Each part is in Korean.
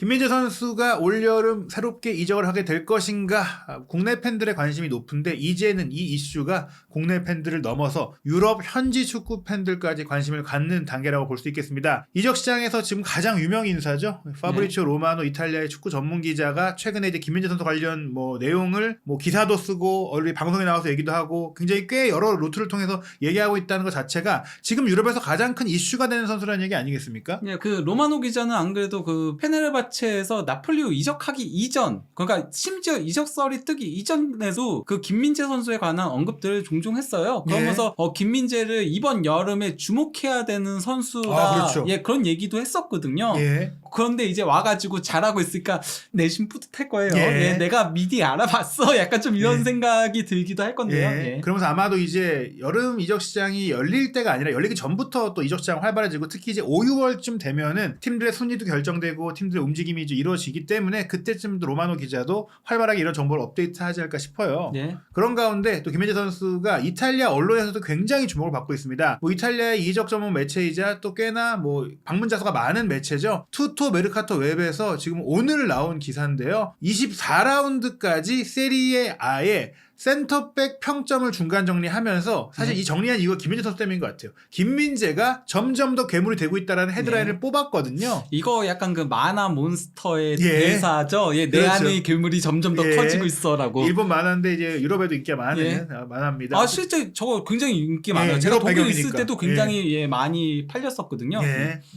김민재 선수가 올여름 새롭게 이적을 하게 될 것인가? 국내 팬들의 관심이 높은데 이제는 이 이슈가 국내 팬들을 넘어서 유럽 현지 축구 팬들까지 관심을 갖는 단계라고 볼 수 있겠습니다. 이적 시장에서 지금 가장 유명 인사죠. 파브리치오 로마노 이탈리아의 축구 전문 기자가 최근에 이제 김민재 선수 관련 내용을 기사도 쓰고 얼리 방송에 나와서 얘기도 하고 굉장히 꽤 여러 루트를 통해서 얘기하고 있다는 것 자체가 지금 유럽에서 가장 큰 이슈가 되는 선수라는 얘기 아니겠습니까? 네, 그 로마노 기자는 안 그래도 그 페네르바체에서 나폴리로 이적하기 이전, 그러니까 심지어 이적설이 뜨기 이전에도 그 김민재 선수에 관한 언급들을 종종 했어요. 그러면서 김민재를 이번 여름에 주목해야 되는 선수다. 그렇죠. 그런 얘기도 했었거든요. 그런데 이제 와가지고 잘하고 있으니까 내심 뿌듯할 거예요. 내가 미리 알아봤어. 약간 좀 이런 생각이 들기도 할 건데요. 그러면서 아마도 이제 여름 이적 시장이 열릴 때가 아니라 열리기 전부터 또 이적 시장 활발해지고 특히 이제 5, 6월쯤 되면은 팀들의 순위도 결정되고 팀들의 움직임이 이제 이루어지기 때문에 그때쯤도 로마노 기자도 활발하게 이런 정보를 업데이트하지 않을까 싶어요. 그런 가운데 또 김민재 선수가 이탈리아 언론에서도 굉장히 주목을 받고 있습니다. 이탈리아의 이적 전문 매체이자 또 꽤나 방문자 수가 많은 매체죠. 투토 메르카토 웹에서 지금 오늘 나온 기사인데요. 24라운드까지 세리에 A에 센터백 평점을 중간 정리하면서 사실 이 정리한 이유가 김민재 선수 때문인 것 같아요. 김민재가 점점 더 괴물이 되고 있다는 헤드라인을 뽑았거든요. 이거 약간 그 만화 몬스터의 대사죠. 내 그렇죠. 안의 괴물이 점점 더 커지고 있어라고. 일본 만화인데 이제 유럽에도 인기가 많은 만화입니다. 실제 저거 굉장히 인기 많아요. 제가 독일 있을 때도 굉장히 많이 팔렸었거든요.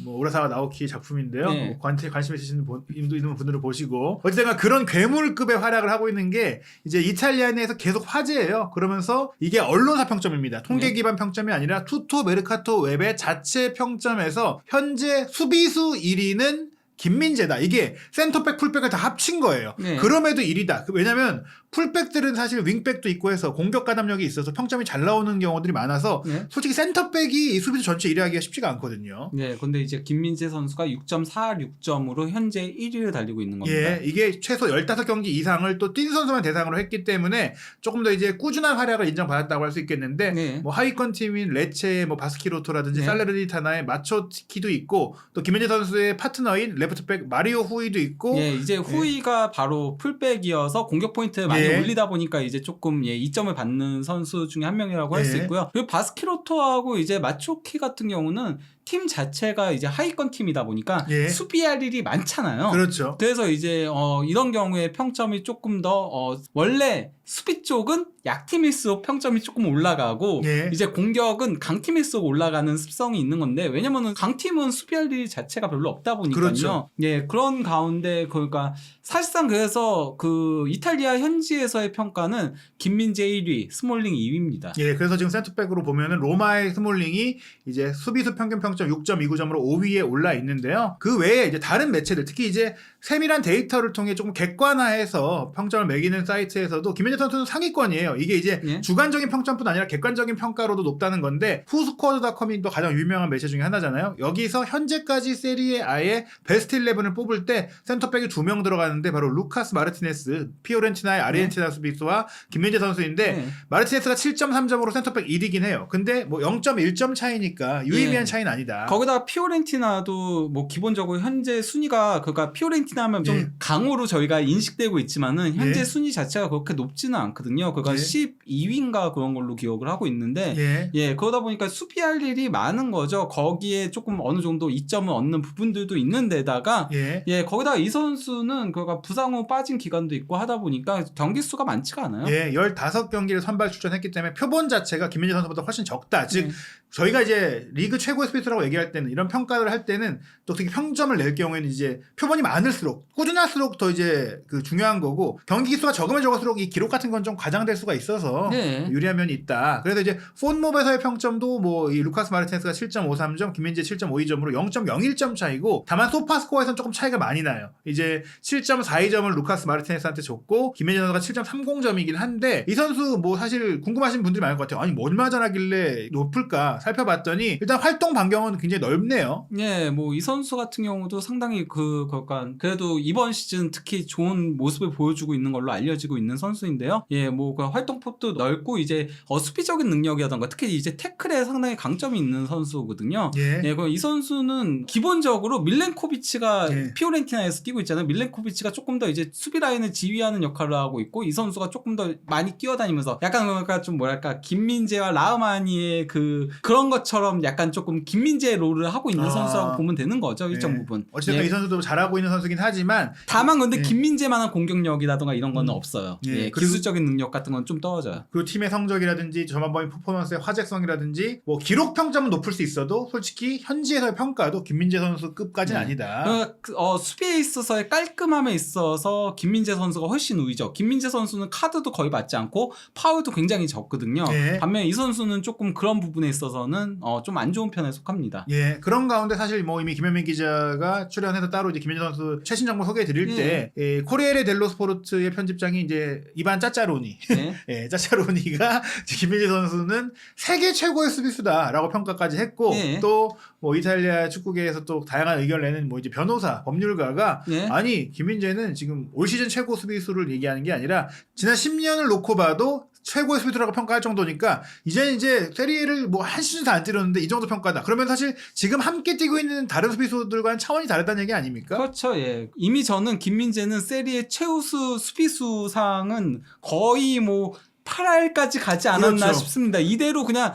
우라사와 나오키 작품인데요. 관심 있으신 분들은 보시고 어쨌든 그런 괴물급의 활약을 하고 있는 게 이제 이탈리아 내에서 계속 화제예요. 그러면서 이게 언론사 평점입니다. 통계 기반 평점이 아니라 투토 메르카토 웹의 자체 평점에서 현재 수비수 1위는 김민재다. 이게 센터백, 풀백을 다 합친 거예요. 그럼에도 1위다. 왜냐면 풀백들은 사실 윙백도 있고 해서 공격 가담력이 있어서 평점이 잘 나오는 경우들이 많아서 솔직히 센터백이 수비수 전체 1위 하기가 쉽지가 않거든요. 근데 이제 김민재 선수가 6.46점으로 현재 1위를 달리고 있는 겁니다. 이게 최소 15경기 이상을 또 뛴 선수만 대상으로 했기 때문에 조금 더 이제 꾸준한 활약을 인정받았다고 할 수 있겠는데 하위권 팀인 레체의 바스키로토라든지 살레르니타나의 마초티키도 있고 또 김민재 선수의 파트너인 레프트백 마리오 후이도 있고 이제 후이가 바로 풀백이어서 공격 포인트 많이 올리다 보니까 이제 조금 2점을 받는 선수 중에 한 명이라고 할 수 있고요. 그리고 바스키로토하고 이제 마초키 같은 경우는 팀 자체가 이제 하위권 팀이다 보니까 수비할 일이 많잖아요. 그렇죠. 그래서 이제 이런 경우에 평점이 조금 더 원래 수비 쪽은 약팀일수록 평점이 조금 올라가고 이제 공격은 강팀일수록 올라가는 습성이 있는 건데 왜냐면은 강팀은 수비할 일 자체가 별로 없다 보니까요. 그렇죠. 그런 가운데 그러니까 사실상 그래서 그 이탈리아 현지에서의 평가는 김민재 1위, 스몰링 2위입니다. 그래서 지금 센터백으로 보면은 로마의 스몰링이 이제 수비수 평균 평점 6.29점으로 5위에 올라 있는데요. 그 외에 이제 다른 매체들 특히 이제 세밀한 데이터를 통해 조금 객관화해서 평점을 매기는 사이트에서도 김민재 선수는 상위권이에요. 이게 이제 주관적인 평점뿐 아니라 객관적인 평가로도 높다는 건데 후스코어드닷컴이 또 가장 유명한 매체 중에 하나잖아요. 여기서 현재까지 세리에 A의 베스트 11을 뽑을 때 센터백이 2명 들어가는데 바로 루카스 마르티네스, 피오렌티나의 아르헨티나 수비수와 김민재 선수인데 마르티네스가 7.3점으로 센터백 1위긴 해요. 근데 0.1점 차이니까 유의미한 차이는 아니다. 거기다 피오렌티나도 기본적으로 현재 순위가 그러니까 피오렌티나 하면 좀 강호로 저희가 인식되고 있지만은 현재 순위 자체가 그렇게 높지는 않거든요. 그러니까 12위인가 그런 걸로 기억을 하고 있는데 그러다 보니까 수비할 일이 많은 거죠. 거기에 조금 어느 정도 이점을 얻는 부분들도 있는데다가 거기다가 이 선수는 그러니까 부상 후 빠진 기간도 있고 하다 보니까 경기 수가 많지가 않아요. 15경기를 선발 출전했기 때문에 표본 자체가 김민재 선수보다 훨씬 적다. 즉 저희가 이제 리그 최고의 스피드라고 얘기할 때는 이런 평가를 할 때는 또 특히 평점을 낼 경우에는 이제 표본이 많을수록 꾸준할수록 더 이제 그 중요한 거고 경기 기수가 적으면 적을수록 이 기록 같은 건 좀 과장될 수가 있어서 유리한 면이 있다. 그래서 이제 폰몹에서의 평점도 이 루카스 마르티네스가 7.53점, 김민재 7.52점으로 0.01점 차이고 다만 소파스코어에서는 조금 차이가 많이 나요. 이제 7.42점을 루카스 마르티네스한테 줬고 김민재 선수가 7.30점이긴 한데 이 선수 사실 궁금하신 분들이 많을 것 같아요. 아니 얼마 잘하길래 높을까 살펴봤더니 일단 활동 반경을 창은 굉장히 넓네요. 예, 뭐 이 선수 같은 경우도 상당히 그래도 이번 시즌 특히 좋은 모습을 보여주고 있는 걸로 알려지고 있는 선수인데요. 예, 뭐 그 활동폭도 넓고 이제 수비적인 능력이라던가 특히 이제 태클에 상당히 강점이 있는 선수거든요. 예. 예, 그럼 이 선수는 기본적으로 밀렌코비치가 예. 피오렌티나에서 뛰고 있잖아요. 밀렌코비치가 조금 더 이제 수비 라인을 지휘하는 역할을 하고 있고 이 선수가 조금 더 많이 뛰어다니면서 약간 그러니까 좀 뭐랄까 김민재와 라흐마니의 그런 것처럼 약간 조금 김민재 롤을 하고 있는 선수라고 보면 되는 거죠. 일정 예. 부분. 어쨌든 예. 이 선수도 잘하고 있는 선수긴 하지만 다만 근데 예. 김민재만한 공격력이라던가 이런 건 없어요. 예. 예, 기술적인 능력 같은 건 좀 떨어져요. 그 팀의 성적이라든지 전반적인 퍼포먼스의 화제성이라든지 뭐 기록 평점은 높을 수 있어도 솔직히 현지에서의 평가도 김민재 선수급까지는 네. 아니다. 수비에 있어서의 깔끔함에 있어서 김민재 선수가 훨씬 우위죠. 김민재 선수는 카드도 거의 맞지 않고 파울도 굉장히 적거든요. 예. 반면 이 선수는 조금 그런 부분에 있어서는 좀 안 좋은 편에 속합니다. 예, 그런 가운데 사실 뭐 이미 김현민 기자가 출연해서 따로 이제 김민재 선수 최신 정보 소개해 드릴 때 코리에레 델로 스포르트의 편집장이 이제 이반 짜짜로니 네. 예, 짜짜로니가 김민재 선수는 세계 최고의 수비수다라고 평가까지 했고 예. 또 뭐 이탈리아 축구계에서 또 다양한 의견을 내는 뭐 이제 변호사, 법률가가 예. 아니 김민재는 지금 올 시즌 최고 수비수를 얘기하는 게 아니라 지난 10년을 놓고 봐도 최고의 수비수라고 평가할 정도니까 이제는 이제 세리에를 뭐 한 시즌 다 안 뛰었는데 이 정도 평가다. 그러면 사실 지금 함께 뛰고 있는 다른 수비수들과는 차원이 다르다는 얘기 아닙니까? 그렇죠. 예. 이미 저는 김민재는 세리의 최우수 수비수상은 거의 뭐 8할까지 가지 않았나 그렇죠. 싶습니다. 이대로 그냥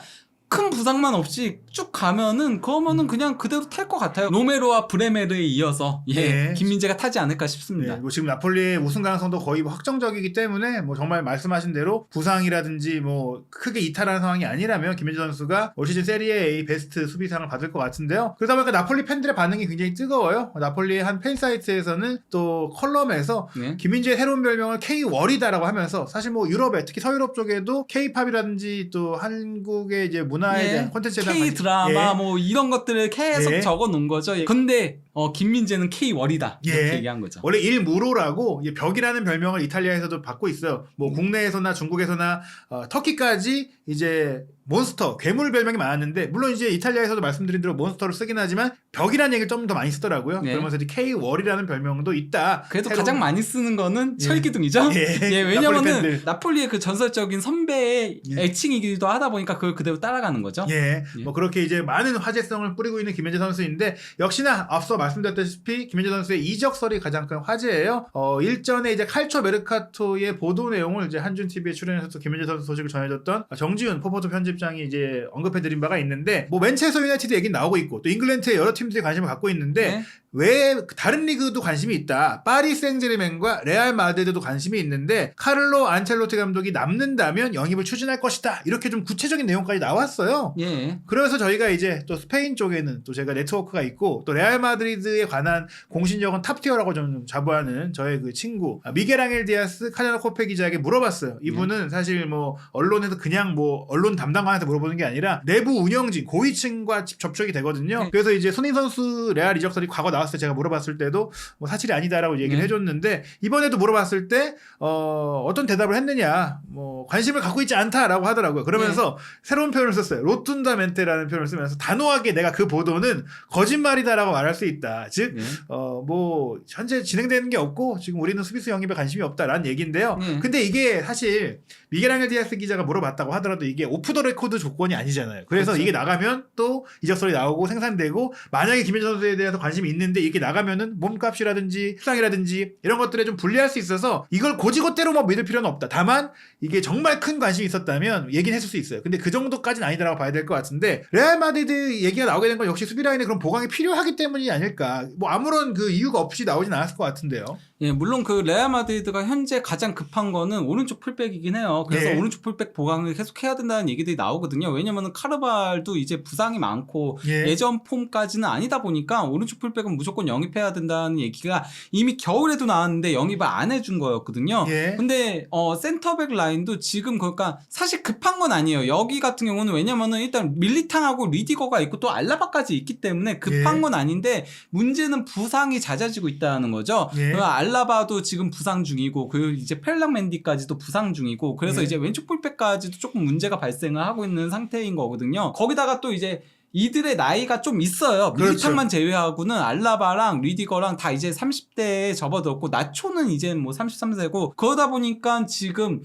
큰 부상만 없이 쭉 가면은 그러면은 그냥 그대로 탈 것 같아요. 로메로와 브레메르에 이어서 예. 김민재가 타지 않을까 싶습니다. 네, 뭐 지금 나폴리의 우승 가능성도 거의 뭐 확정적이기 때문에 뭐 정말 말씀하신 대로 부상이라든지 뭐 크게 이탈하는 상황이 아니라면 김민재 선수가 올 시즌 세리에 A 베스트 수비상을 받을 것 같은데요. 그러다 보니까 나폴리 팬들의 반응이 굉장히 뜨거워요. 나폴리의 한 팬 사이트에서는 또 컬럼에서 네. 김민재의 새로운 별명을 K-월이다라고 하면서 사실 뭐 유럽에 특히 서유럽 쪽에도 K-팝이라든지 또 한국의 이제 문화에 대한 콘텐츠에 대한 K 드라마 예. 뭐 이런 것들을 계속 예. 적어 놓은 거죠. 예. 근데 김민재는 K 월이다 이렇게 예. 얘기한 거죠. 원래 일무로라고 벽이라는 별명을 이탈리아에서도 받고 있어요. 뭐 국내에서나 중국에서나 터키까지 이제 몬스터, 괴물 별명이 많았는데 물론 이제 이탈리아에서도 말씀드린 대로 몬스터를 쓰긴 하지만 벽이라는 얘기를 좀 더 많이 쓰더라고요. 네. 그러면서 이제 K-월이라는 별명도 있다. 그래도 새로운- 가장 많이 쓰는 거는 예. 철기둥이죠. 예. 나폴리 왜냐면은 팬들. 나폴리의 그 전설적인 선배의 예. 애칭이기도 하다 보니까 그걸 그대로 따라가는 거죠. 예, 예. 뭐 그렇게 이제 많은 화제성을 뿌리고 있는 김민재 선수인데 역시나 앞서 말씀드렸다시피 김민재 선수의 이적설이 가장 큰 화제예요. 일전에 이제 칼초 메르카토의 보도 내용을 이제 한준 TV에 출연해서 또 김민재 선수 소식을 전해줬던 정지훈 포포트 편집장이 이제 언급해드린 바가 있는데 뭐 맨체스터 유나이티드 얘기 나오고 있고 또 잉글랜드의 여러 팀들이 관심을 갖고 있는데 네. 왜 다른 리그도 관심이 있다. 파리 생제르맹과 레알 마드리드도 관심이 있는데 카를로 안첼로티 감독이 남는다면 영입을 추진할 것이다. 이렇게 좀 구체적인 내용까지 나왔어요. 예. 그래서 저희가 이제 또 스페인 쪽에는 또 제가 네트워크가 있고 또 레알 마드리드에 관한 공신력은 탑티어라고 좀 자부하는 저의 그 친구 미겔 앙헬 디아스 카냐노 코페 기자에게 물어봤어요. 이분은 사실 뭐 언론에서 그냥 뭐 언론 담당관한테 물어보는 게 아니라 내부 운영진 고위층과 접촉이 되거든요. 네. 그래서 이제 손흥민 선수 레알 이적설이 과거 나왔을 때 제가 물어봤을 때도 뭐 사실이 아니다라고 얘기를 네. 해줬는데 이번에도 물어봤을 때 어떤 대답을 했느냐 뭐 관심을 갖고 있지 않다라고 하더라고요. 그러면서 새로운 표현을 썼어요. 로툰다멘테라는 표현을 쓰면서 단호하게 내가 그 보도는 거짓말이다라고 말할 수 있다. 즉 네. 뭐 현재 진행되는 게 없고 지금 우리는 수비수 영입에 관심이 없다라는 얘기인데요. 근데 이게 사실 미겔 앙헬 디아스 기자가 물어봤다고 하더라도 이게 오프 더 레코드 조건이 아니잖아요. 그래서 그렇죠. 이게 나가면 또 이적설이 나오고 생산되고 만약에 김민재 선수에 대해서 관심이 있는데 이게 나가면은 몸값이라든지 수상이라든지 이런 것들에 좀 불리할 수 있어서 이걸 고지고대로 뭐 믿을 필요는 없다. 다만 이게 정말 큰 관심이 있었다면 얘기는 했을 수 있어요. 근데 그 정도까지는 아니다라고 봐야 될 것 같은데 레알 마드리드 얘기가 나오게 된 건 역시 수비 라인에 그런 보강이 필요하기 때문이 아닐까. 뭐 아무런 그 이유가 없이 나오진 않았을 것 같은데요. 예, 물론 그 레알 마드리드가 현재 가장 급한 거는 오른쪽 풀백이긴 해요. 그래서 네. 오른쪽 풀백 보강을 계속 해야 된다는 얘기들이 나오거든요. 왜냐면은 카르발도 이제 부상이 많고 예. 예전 폼까지는 아니다 보니까 오른쪽 풀백은 무조건 영입해야 된다는 얘기가 이미 겨울에도 나왔는데 영입을 안 해준 거였거든요. 예. 근데 센터백 라인도 지금 그러니까 사실 급한 건 아니에요. 여기 같은 경우는 왜냐면은 일단 밀리탕하고 리디거가 있고 또 알라바까지 있기 때문에 급한 예. 건 아닌데 문제는 부상이 잦아지고 있다는 거죠. 예. 알라바도 지금 부상 중이고 그 이제 펠랑 맨디까지도 부상 중이고 그래서 예. 이제 왼쪽 풀백까지도 조금 문제가 발생을 하고 있는 상태인 거거든요. 거기다가 또 이제 이들의 나이가 좀 있어요. 그렇죠. 밀리탕만 제외하고는 알라바랑 리디거랑 다 이제 30대에 접어들었고 나초는 이제 뭐 33세고 그러다 보니까 지금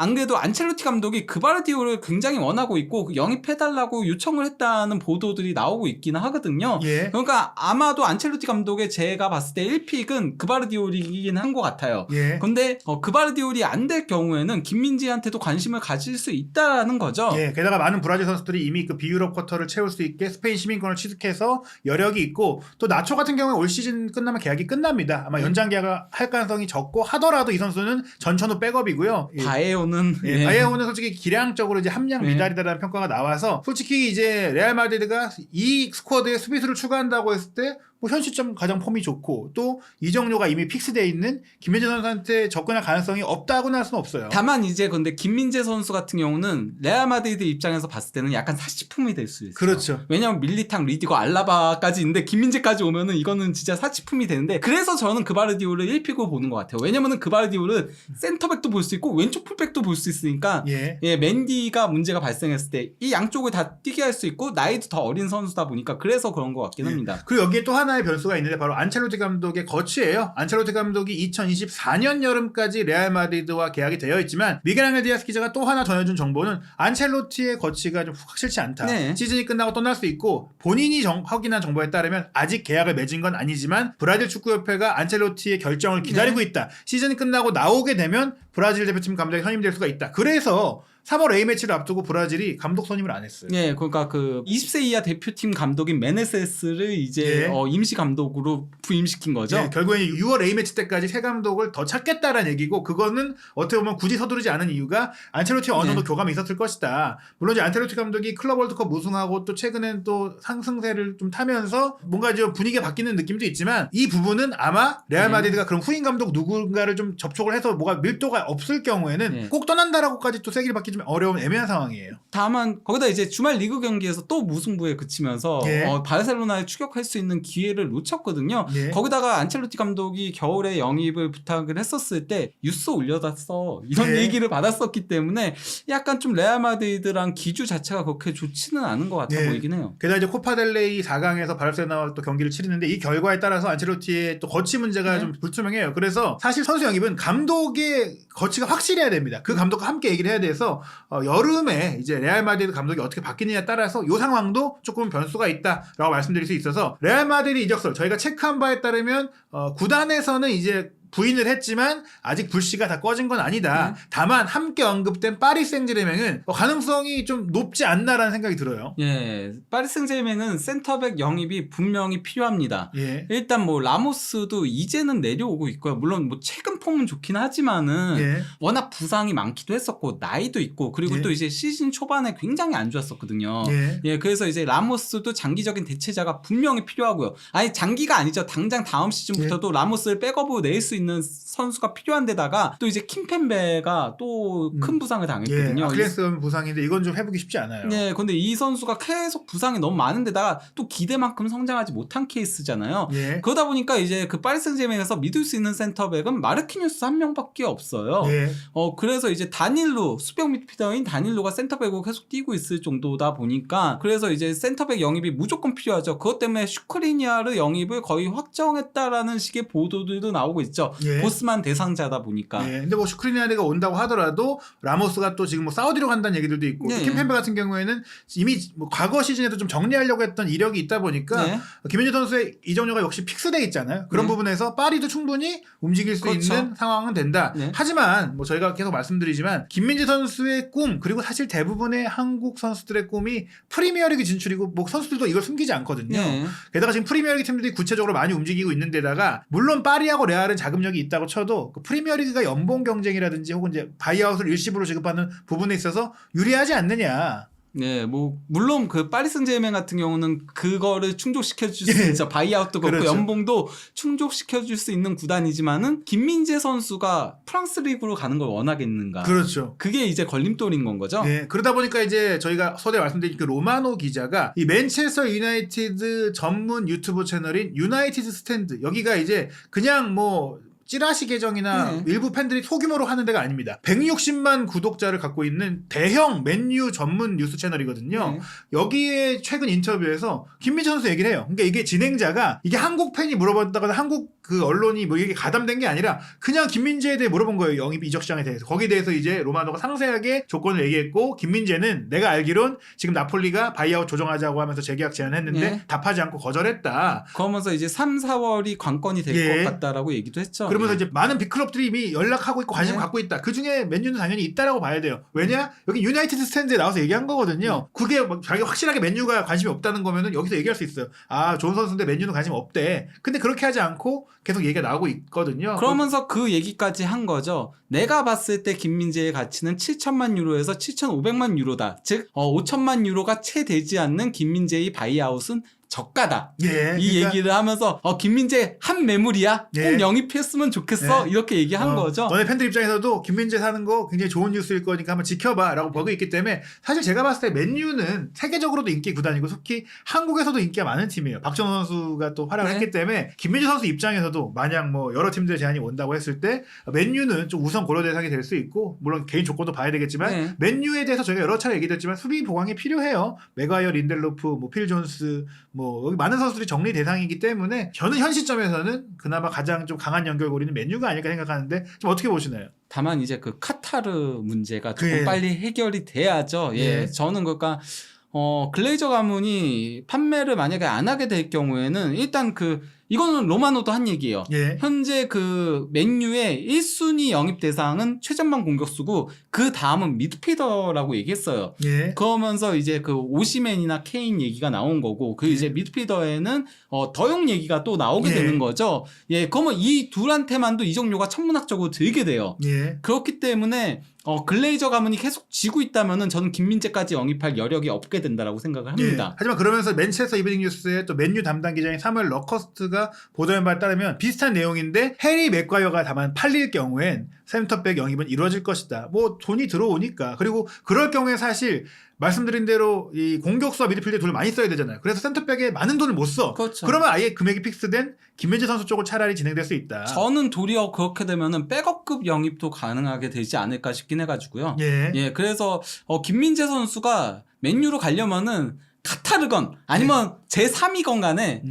안 그래도 안첼로티 감독이 그바르디올을 굉장히 원하고 있고 영입해달라고 요청을 했다는 보도들이 나오고 있기는 하거든요. 예. 그러니까 아마도 안첼로티 감독의 제가 봤을 때 1픽은 그바르디올이긴 한 것 같아요. 예. 근데 그바르디올이 안 될 경우에는 김민재한테도 관심을 가질 수 있다는 거죠. 예, 게다가 많은 브라질 선수들이 이미 그 비유럽 쿼터를 채울 수 있게 스페인 시민권을 취득해서 여력이 있고 또 나초 같은 경우는 올 시즌 끝나면 계약이 끝납니다. 아마 연장 계약을 할 가능성이 적고 하더라도 이 선수는 전천후 백업이고요. 예. 바에오는 예, 바이에오는 솔직히 기량적으로 이제 함량 예. 미달이다라는 평가가 나와서 솔직히 이제 레알 마드리드가 이 스쿼드에 수비수를 추가한다고 했을 때 뭐 현 시점 가장 폼이 좋고 또 이정료가 이미 픽스되어 있는 김민재 선수한테 접근할 가능성이 없다고는 할 수는 없어요. 다만 이제 근데 김민재 선수 같은 경우는 레알 마드리드 입장에서 봤을 때는 약간 사치품이 될 수 있어요. 그렇죠. 왜냐면 밀리탕, 리디거, 알라바까지 있는데 김민재까지 오면은 이거는 진짜 사치품이 되는데 그래서 저는 그바르디올을 1픽으로 보는 것 같아요. 왜냐면은 그바르디올은 센터백도 볼 수 있고 왼쪽 풀백도 볼 수 있으니까 예. 예, 맨디가 문제가 발생했을 때 이 양쪽을 다 뛰게 할 수 있고 나이도 더 어린 선수다 보니까 그래서 그런 것 같긴 예. 합니다. 그리고 여기에 또 하나의 변수가 있는데 바로 안첼로티 감독의 거취예요. 안첼로티 감독이 2024년 여름까지 레알 마드리드와 계약이 되어 있지만 미겔 앙헬 디아스 기자가 또 하나 전해준 정보는 안첼로티의 거취가 좀 확실치 않다. 네. 시즌이 끝나고 떠날 수 있고 본인이 확인한 정보에 따르면 아직 계약을 맺은 건 아니지만 브라질 축구협회가 안첼로티의 결정을 기다리고 있다. 시즌이 끝나고 나오게 되면 브라질 대표팀 감독이 선임될 수가 있다. 그래서 3월 A매치를 앞두고 브라질이 감독 선임을 안 했어요. 예, 그러니까 그 20세 이하 대표팀 감독인 메네세스를 이제 예. 임시 감독으로 부임시킨 거죠. 네, 결국에는 6월 A매치 때까지 새 감독을 더 찾겠다라는 얘기고 그거는 어떻게 보면 굳이 서두르지 않은 이유가 안첼로티와 어느 정도 네. 교감이 있었을 것이다. 물론 이제 안첼로티 감독이 클럽 월드컵 우승하고 또 최근엔 또 상승세를 좀 타면서 뭔가 좀 분위기가 바뀌는 느낌도 있지만 이 부분은 아마 레알 마드리드가 그런 후임 감독 누군가를 좀 접촉을 해서 뭐가 밀도가 없을 경우에는 네. 꼭 떠난다라고까지 또 세기를 받기 좀 어려운 애매한 상황이에요. 다만 거기다 이제 주말 리그 경기에서 또 무승부에 그치면서 예. 바르셀로나에 추격할 수 있는 기회를 놓쳤거든요. 예. 거기다가 안첼로티 감독이 겨울에 영입을 부탁을 했었을 때 뉴스 올려놨어 이런 예. 얘기를 받았었기 때문에 약간 좀 레알 마드리드랑 기주 자체가 그렇게 좋지는 않은 것 같아 예. 보이긴 해요. 게다가 이제 코파델레이 4강에서 바르셀로나와 또 경기를 치르는데 이 결과에 따라서 안첼로티의 또 거치 문제가 네. 좀 불투명해요. 그래서 사실 선수 영입은 감독의 거치가 확실해야 됩니다. 그 감독과 함께 얘기를 해야 돼서 여름에 이제 레알 마드리드 감독이 어떻게 바뀌느냐에 따라서 이 상황도 조금 변수가 있다라고 말씀드릴 수 있어서 레알 마드리드 이적설 저희가 체크한 바에 따르면 구단에서는 이제 부인을 했지만 아직 불씨가 다 꺼진 건 아니다. 다만 함께 언급된 파리 생제르맹은 가능성이 좀 높지 않나라는 생각이 들어요. 예, 파리 생제르맹은 센터백 영입이 분명히 필요합니다. 예. 일단 뭐 라모스도 이제는 내려오고 있고요. 물론 뭐 최근 폼은 좋긴 하지만은 예. 워낙 부상이 많기도 했었고 나이도 있고 그리고 예. 또 이제 시즌 초반에 굉장히 안 좋았었거든요. 예. 예, 그래서 이제 라모스도 장기적인 대체자가 분명히 필요하고요. 아니 장기가 아니죠. 당장 다음 시즌부터도 라모스를 백업으로 낼 수 있는 선수가 필요한데다가 또 이제 킴펜베가 또 큰 부상을 당했거든요. 예. 아킬레스 부상인데 이건 좀 회복이 쉽지 않아요. 네, 근데 이 선수가 계속 부상이 너무 많은데다가 또 기대만큼 성장하지 못한 케이스잖아요. 예. 그러다 보니까 이제 그 파리 생제르맹에서 믿을 수 있는 센터백은 마르키뉴스 한 명밖에 없어요. 예. 그래서 이제 다닐로 수비형 미드필더인 다닐로가 센터백으로 계속 뛰고 있을 정도다 보니까 그래서 이제 센터백 영입이 무조건 필요하죠. 그것 때문에 슈크리니아르 영입을 거의 확정했다라는 식의 보도들도 나오고 있죠. 예. 보스만 대상자다 보니까. 예. 근데 뭐 슈크리니아르가 온다고 하더라도 라모스가 또 지금 뭐 사우디로 간다는 얘기들도 있고 네. 킴펜베 같은 경우에는 이미 뭐 과거 시즌에도 좀 정리하려고 했던 이력이 있다 보니까 네. 김민재 선수의 이적료가 역시 픽스돼 있잖아요. 그런 네. 부분에서 파리도 충분히 움직일 수 그렇죠. 있는 상황은 된다. 네. 하지만 뭐 저희가 계속 말씀드리지만 김민재 선수의 꿈 그리고 사실 대부분의 한국 선수들의 꿈이 프리미어리그 진출이고 뭐 선수들도 이걸 숨기지 않거든요. 네. 게다가 지금 프리미어리그 팀들이 구체적으로 많이 움직이고 있는 데다가 물론 파리하고 레알은 자금력이 있다고 쳐도 그 프리미어리그가 연봉 경쟁이라든지 혹은 이제 바이아웃을 일시불로 지급하는 부분에 있어서 유리하지 않느냐. 네, 뭐 물론 그 파리 생제르맹 같은 경우는 그거를 충족시켜 줄 수 예. 있죠. 바이아웃도 그렇고 그렇죠. 연봉도 충족시켜 줄 수 있는 구단이지만은 김민재 선수가 프랑스 리그로 가는 걸 원하겠는가? 그렇죠. 그게 이제 걸림돌인 건 거죠. 네, 그러다 보니까 이제 저희가 서두에 말씀드린 그 로마노 기자가 이 맨체스터 유나이티드 전문 유튜브 채널인 유나이티드 스탠드 여기가 이제 그냥 뭐 찌라시 계정이나 네. 일부 팬들이 소규모로 하는 데가 아닙니다. 160만 구독자를 갖고 있는 대형 맨유 전문 뉴스 채널이거든요. 네. 여기에 최근 인터뷰에서 김민재 선수 얘기를 해요. 그러니까 이게 진행자가 이게 한국 팬이 물어봤다거나 한국 그 언론이 뭐 이게 가담된 게 아니라 그냥 김민재에 대해 물어본 거예요. 영입 이적 시장에 대해서. 거기에 대해서 이제 로마노가 상세하게 조건을 얘기했고 김민재는 내가 알기론 지금 나폴리가 바이아웃 조정하자고 하면서 재계약 제안했는데 예. 답하지 않고 거절했다. 그러면서 이제 3, 4월이 관건이 될 예. 것 같다라고 얘기도 했죠. 그러면서 예. 이제 많은 빅클럽들이 이미 연락하고 있고 관심을 네. 갖고 있다. 그 중에 맨유는 당연히 있다라고 봐야 돼요. 왜냐? 여기 유나이티드 스탠드에 나와서 얘기한 거거든요. 그게 막 자기가 확실하게 맨유가 관심이 없다는 거면은 여기서 얘기할 수 있어요. 아, 좋은 선수인데 맨유는 관심 없대. 근데 그렇게 하지 않고 계속 얘기가 나오고 있거든요. 그러면서 그 얘기까지 한 거죠. 내가 봤을 때 김민재의 가치는 7천만 유로에서 7,500만 유로다. 즉 5천만 유로가 채 되지 않는 김민재의 바이아웃은 저가다. 예, 이 그러니까 얘기를 하면서 김민재 한 매물이야. 예. 꼭 영입했으면 좋겠어. 예. 이렇게 얘기한 거죠. 너네 팬들 입장에서도 김민재 사는 거 굉장히 좋은 뉴스일 거니까 한번 지켜봐라고 버그 있기 때문에 사실 제가 봤을 때 맨유는 세계적으로도 인기 구단이고 특히 한국에서도 인기가 많은 팀이에요. 박정호 선수가 또 활약을 네. 했기 때문에 김민재 선수 입장에서도 만약 뭐 여러 팀들의 제안이 온다고 했을 때 맨유는 좀 우선 고려 대상이 될 수 있고 물론 개인 조건도 봐야 되겠지만 네. 맨유에 대해서 저희가 여러 차례 얘기했지만 수비 보강이 필요해요. 맥과이어, 린델로프, 뭐 필 존스 뭐 여기 많은 선수들이 정리 대상이기 때문에 저는 현 시점에서는 그나마 가장 좀 강한 연결고리는 맨유가 아닐까 생각하는데 좀 어떻게 보시나요? 다만 이제 그 카타르 문제가 조금 예. 빨리 해결이 돼야죠. 예. 예. 저는 그러니까 글레이저 가문이 판매를 만약에 안 하게 될 경우에는 일단 이거는 로마노도 한 얘기예요. 예. 현재 맨유의 1순위 영입 대상은 최전방 공격수고 그 다음은 미드필더라고 얘기했어요. 예. 그러면서 이제 오시맨이나 케인 얘기가 나온 거고 이제 미드필더에는 더용 얘기가 또 나오게 예. 되는 거죠. 예, 그러면 이 둘한테만도 이적료가 천문학적으로 들게 돼요. 예. 그렇기 때문에 글레이저 가문이 계속 지고 있다면은 저는 김민재까지 영입할 여력이 없게 된다라고 생각을 합니다. 예. 하지만 그러면서 맨체스터 이브닝 뉴스의 또 맨유 담당 기자인 사무엘 러커스트가 보도한 바에 따르면 비슷한 내용인데 해리 맥과이어가 다만 팔릴 경우엔 센터백 영입은 이루어질 것이다. 뭐 돈이 들어오니까. 그리고 그럴 경우에 사실 말씀드린 대로 이 공격수와 미드필더에 돈을 많이 써야 되잖아요. 그래서 센터백에 많은 돈을 못 써. 그렇죠. 그러면 아예 금액이 픽스된 김민재 선수 쪽으로 차라리 진행될 수 있다. 저는 도리어 그렇게 되면은 백업급 영입도 가능하게 되지 않을까 싶긴 해가지고요. 예. 예, 그래서 김민재 선수가 맨유로 가려면은 카타르건 아니면 제3위건 간에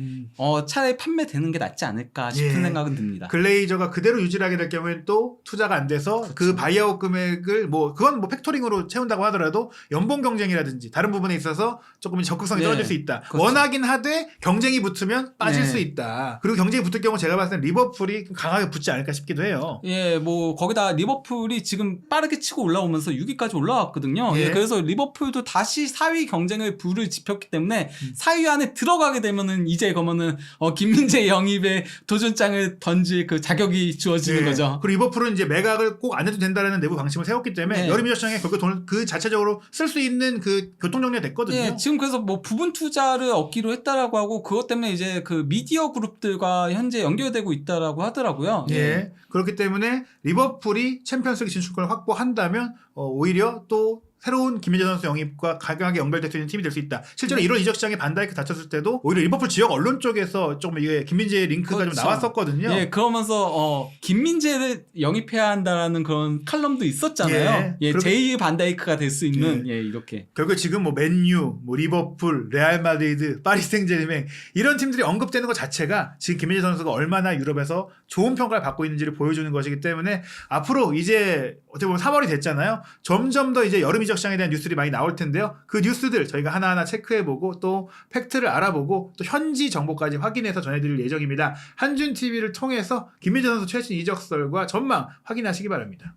차라리 판매되는 게 낫지 않을까 싶은 예. 생각은 듭니다. 글레이저가 그대로 유지를 하게 될 경우에는 또 투자가 안 돼서 그렇죠. 그 바이아웃 금액을 그건 팩토링으로 채운다고 하더라도 연봉 경쟁이라든지 다른 부분에 있어서 조금 적극성이 네. 떨어질 수 있다. 그렇죠. 원하긴 하되 경쟁이 붙으면 빠질 네. 수 있다. 그리고 경쟁이 붙을 경우 제가 봤을 때 리버풀이 강하게 붙지 않을까 싶기도 해요. 예, 거기다 리버풀이 지금 빠르게 치고 올라오면서 6위까지 올라왔거든요. 예. 예, 그래서 리버풀도 다시 4위 경쟁을 불을 지폈기 때문에 4위 안에 들어가게 되면은 이제 그러면은 김민재 영입에 도전장을 던질 그 자격이 주어지는 예. 거죠. 그리고 리버풀은 이제 매각을 꼭 안 해도 된다는 내부 방침을 세웠기 때문에 네. 여름 이적 시장에 결국 돈을 그 자체적으로 쓸 수 있는 그 교통 정리가 됐거든요. 예, 지금 그래서 부분 투자를 얻기로 했다라고 하고 그것 때문에 이제 미디어 그룹들과 현재 연결되고 있다라고 하더라고요. 예. 그렇기 때문에 리버풀이 챔피언스리그 진출권을 확보한다면 오히려 또 새로운 김민재 선수 영입과 강하게 연결될 수 있는 팀이 될 수 있다. 실제로 1월 이적 시장에 반다이크 다쳤을 때도 오히려 리버풀 지역 언론 쪽에서 조금 이게 김민재 링크가 그렇죠. 좀 나왔었거든요. 예, 그러면서 김민재를 영입해야 한다라는 그런 칼럼도 있었잖아요. 예, 제2의 반다이크가 될 수 있는 이렇게. 결국 지금 맨유, 리버풀, 레알 마드리드, 파리 생제르맹 이런 팀들이 언급되는 것 자체가 지금 김민재 선수가 얼마나 유럽에서 좋은 평가를 받고 있는지를 보여주는 것이기 때문에 앞으로 이제 어떻게 보면 3월이 됐잖아요. 점점 더 이제 여름 이적 시장에 대한 뉴스들이 많이 나올 텐데요. 그 뉴스들 저희가 하나하나 체크해보고 또 팩트를 알아보고 또 현지 정보까지 확인해서 전해드릴 예정입니다. 한준 TV를 통해서 김민재 선수 최신 이적설과 전망 확인하시기 바랍니다.